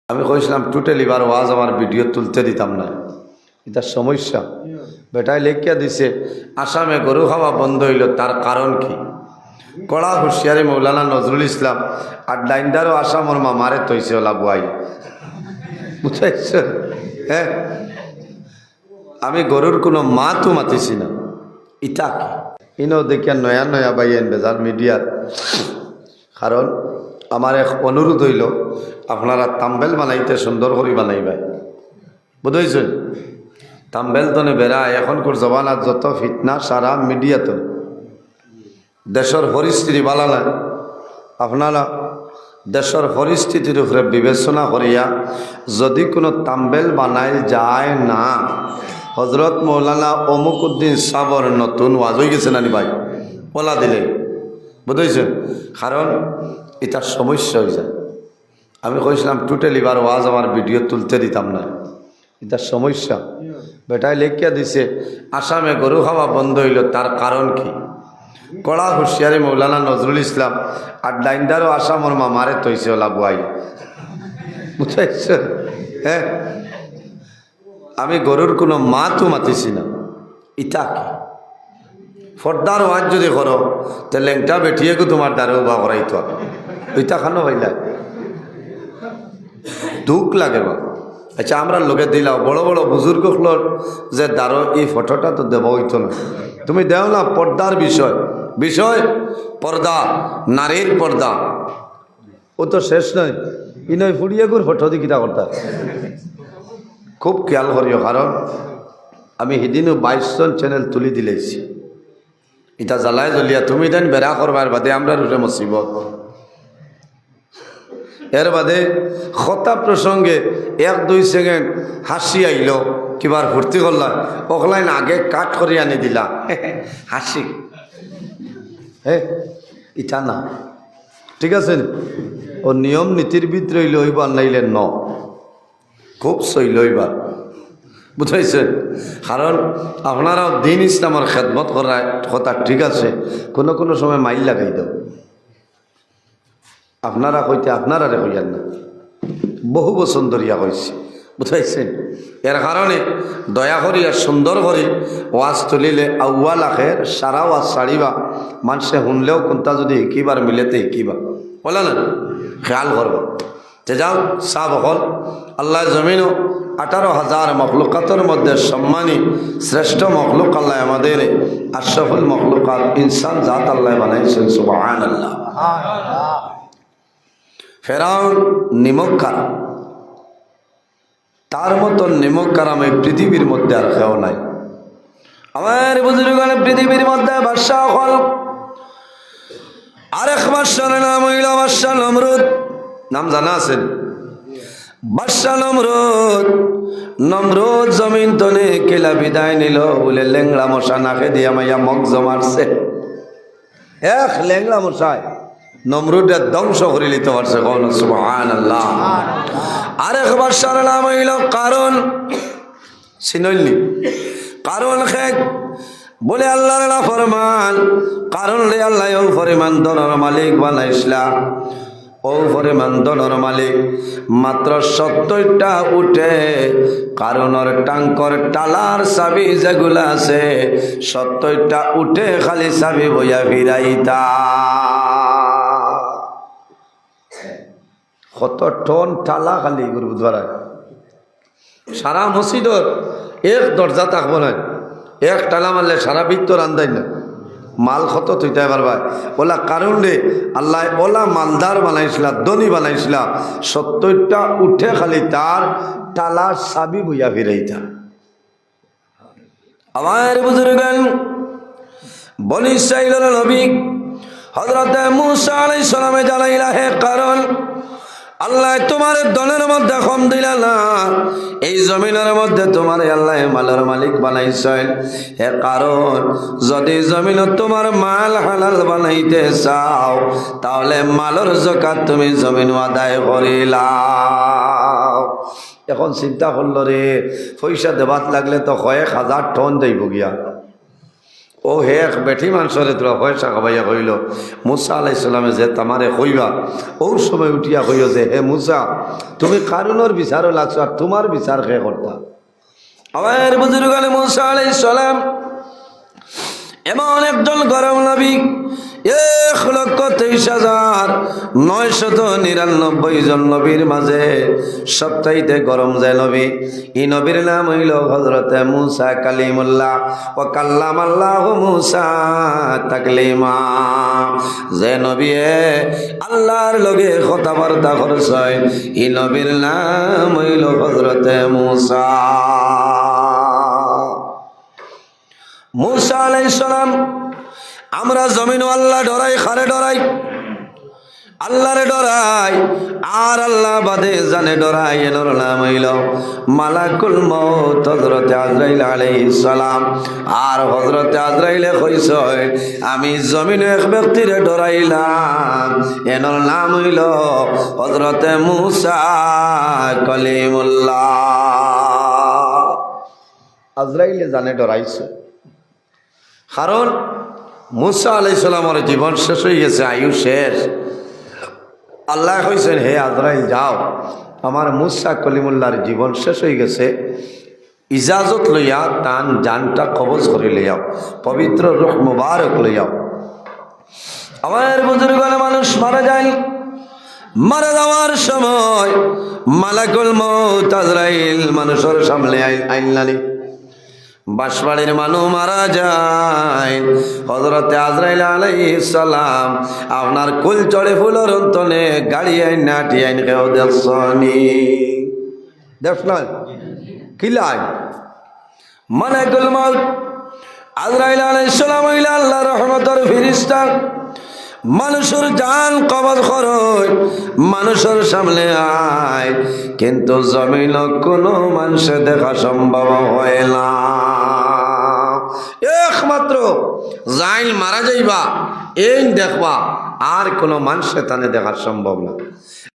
আমি কইছিলাম টোটালি বার ওয়াজ আমার ভিডিও তুলতে দিতাম না, এটা সমস্যা। বেটায় লেখিয়া দিছে আসামে গরু খাওয়া বন্ধ হইল, তার কারণ কি? কড়া হুঁশিয়ারি মৌলানা নজরুল ইসলাম আর ডাইন্ডারও আসামর মামারে তৈছে ওলা বুয়াই, বুঝাইছ? হ্যাঁ, আমি গরুর কোনো মা তো মাতিছি না। ইটা কি ইনো দেখিয়া নয়া নয়া বাইয়েন বেজার মিডিয়ার। কারণ আমার এক অনুরোধ হইল, আপনারা তাম্বেল বানাইতে সুন্দর করে বানাইবে, বুঝেছেন? তাম্বেল তনে বেড়া এখনকার জবানার যত ফিতনা সারা মিডিয়াতে। দেশের পরিস্থিতি ভালো না, আপনারা দেশের পরিস্থিতির উপরে বিবেচনা করিয়া যদি কোনো তাম্বেল বানাই যায় না, হজরত মৌলানা অমুকুদ্দিন সাবর নতুন ওয়াজ হয়ে গেছে নানি ভাই, ওলা দিলে, বুঝেছেন? কারণ এটা সমস্যা হয়ে যায়। আমি কইছিলাম টোটালি বার ওয়াজ আমার ভিডিও তুলতে দিতাম না, এটা সমস্যা। বেটায় লেখিয়া দিছে আসামে গরু খাওয়া বন্ধ হইল, তার কারণ কি? কড়া হুঁশিয়ারি মৌলানা নজরুল ইসলাম আর ডাইন্ডারও আসামর মামারে তৈছে ওলা বুয়াই, বুঝাইছ? হ্যাঁ, আমি গরুর কোনো মা তো মাতিছি না। ইটা কি? ফর্দার ওয়াজ যদি করো তো লেংটা বেঠিয়েকে তোমার দ্বারেও বা করাইতো, ওইটা খানো হইলা দুঃখ লাগে বা। আচ্ছা, আমরা লোকে দিলাম বড় বড় বুজুর্গ হলোর যে দ্বারো এই ফটোটা তো দেব হইতো না, তুমি দেও না। পর্দার বিষয়, বিষয় পর্দা, নারীর পর্দা, ও তো শেষ নয়। ই নয় ফুড়িয়ে গুর ফটো দি কিতা করতা, খুব খেয়াল করিও। কারণ আমি সেদিনও 22জন চ্যানেল তুলি দিলেছি, এটা জ্বালায় জ্বলিয়া তুমি দেন বেড়া করবার বাদে আমরা রুটে মুসিবত। এর বাদে কথা প্রসঙ্গে 1-2 সেকেন্ড হাসি আইল, কিবার ভর্তি করলাম, ওখলাইন আগে কাট করে আনি দিলা হাসি। হ্যাঁ, ইটা না, ঠিক আছে? ও নিয়ম নীতির ভিতরে লইবার নাইলে ন, খুব সই লইবার, বুঝাইছেন? কারণ আপনারাও দিন ইসলামের খেদমত করার কথা ঠিক আছে, কোনো কোনো সময় মাইল লাগাই দাও। আপনারা কইতে আপনারা রে কইয়ার না, বহু বছর ধরিয়া কইছি, বুঝাইছেন? এর কারণে দয়া করি আর সুন্দর করে ওয়াজ তুলিলে আউয়াল আখের সারা ওয়াজ ছাড়িবা, মানুষে শুনলেও কোনটা যদি শিকিবার মিলেতে শিকিবা, বলে না? খেয়াল করবা। যে যাও সাব হল আল্লাহ জমিনও 18,000 মখলুকাতের মধ্যে সম্মানী শ্রেষ্ঠ মখলুক আল্লাহ আমাদের আশরাফুল মখলুকাত ইনসান জাত আল্লাহ বানাইছেন, সুবহানাল্লাহ। ফেরাউন নিমক কারাম, তার মতন নিমক কারাম এই পৃথিবীর মধ্যে আর কেউ নাই। আমার বুজুর্গণ, পৃথিবীর মধ্যে বাদশাহ হল আরেক বাদশার নাম হইল বাদশাহ নমরুদ, নাম জানা আছেন? বাদশাহ নমরুদ, নমরুদ জমিন তনে কেলা বিদায় নিল বলে লেংড়া মশা নাকে দিয়া মাইয়া মগ জমারছে। এক লেংড়া মশায় নমরুদের ধ্বংস করে নিতে পারছে, কোন সুবহানাল্লাহ। আরেক বাদশার নাম হইল কারণ, চিনলি? কারণ খেক বলে আল্লাহর নাফরমান, কারণ রে আল্লাহ ও পরিমাণ ধনের মালিক বানাইছিলা, ও পরিমাণ ধনের মালিক মাত্র 70টা উঠে কারণের টাঙ্কর টালার চাবি যেগুলা আছে 70টা উঠে খালি চাবি বইয়া ফিরাইতা। কত টন টালা খালি গুরুদ্বারায়, সারা মসজিদর এক দরজা থাকবো না, এক টালা মারলে সারা ভিতর আন্দাই না মাল কত তুইতে পারবা। ওলা কারণ রে আল্লাহ ওলা মালদার বানাইছিলা, ধনী বানাইছিলা, 70টা উঠে খালি তার টালার চাবি বইয়া ফিরাইতা। আমার বুজুর্গান বনি ইসরাইলের নবী হযরত মূসা আলাইহিস সালামে জানাইলা, হে কারণ আল্লাহ তোমার দনের মধ্যে কম দিলা না, এই জমিনের মধ্যে তোমার আল্লাহ মালের মালিক বানাইছেন। হে কারণ যদি জমিন তোমার মাল হালাল বানাইতে চাও তাহলে মালের যাকাত তুমি জমিন আদায় করিলাও। এখন চিন্তা করল রে, পয়সা দেবাত লাগলে তো 1,000 টন যাইব গিয়া, ও হে এক বেঠি মানুষরে তোরা পয়সা খাবাইয়া কইল মুসা আলাইহিস সালামে যে তামারে কইবা ও সময় উঠিয়া কইও যে হে মুসা তুমি কারুনের বিচারও লাগছো আর তোমার বিচার কে করতা। আমার বুজুর্গ মুসা আলাইহিস সালাম এমন একজন গরম নবী ১,২৩,৯৯৯ জন নবীর মাঝে সবচাইতে গরম যে নবী এই নবীর নাম হইল হযরতে মুসা কালিমুল্লাহ ওয়া কাল্লামাল্লাহু মুসা তাকলিমা। যে নবী আল্লাহর লগে কথাবার্তা করছে এই নবীর নাম হইল হযরতে মুসা। মুসা আলাইহিস সালাম আমরা জমিন আল্লাহ ডরাই খারে ডরাই আল্লাহরে ডরাই আর আল্লাহ বাদে জানে ডরাই এর নাম হইল মালাকুল মউত হযরতে আজরাইল আলাইহিস সালাম। আর হযরতে আজরাইলে কইছে আমি জমিনে এক ব্যক্তিরে ডরাইলাম এর নাম হইল হযরতে মুসা কালিমুল্লাহ। আজরাইলে জানে ডরাইছে কারণ মুসা আলাইহিস সালামের জীবন শেষ হয়ে গেছে, আয়ু শেষ। আল্লাহ কইছেন হে আজরাইল যাও, আমার মুসা কলিমুল্লাহর জীবন শেষ হয়ে গেছে, ইজাজত লইয়া তান জানটা কবজ করে লইয়াও, পবিত্র রূহ মুবারক লইয়াও। আমার বুজুর্গ মানুষ মারা যায়, মারা যাওয়ার সময় মালাকুল মউত আজরাইল মানুষের সামনে আইনলানি। বাঁশবাড়ির মানুষ মারা যায়, হযরতে আজরাইল আলাইহিস সালাম আপনার কুল চড়ে ফুলের অন্তনে গাড়ি আইন নাটি আইন কেউ দেখছনি দেখ না কিলাই মালাকুল মউত আজরাইল আলাইহিস সালাম হইলা আল্লাহর রহমতের ফেরেশতা, মানুষের জান কবজ করয়, মানুষের সামনে আয়, কিন্তু জমিন কোনো মানুষে দেখা সম্ভব হয় না। একমাত্র জাইল মারা যাইবা এই দেখবা, আর কোনো মানুষে তানে দেখা সম্ভব না।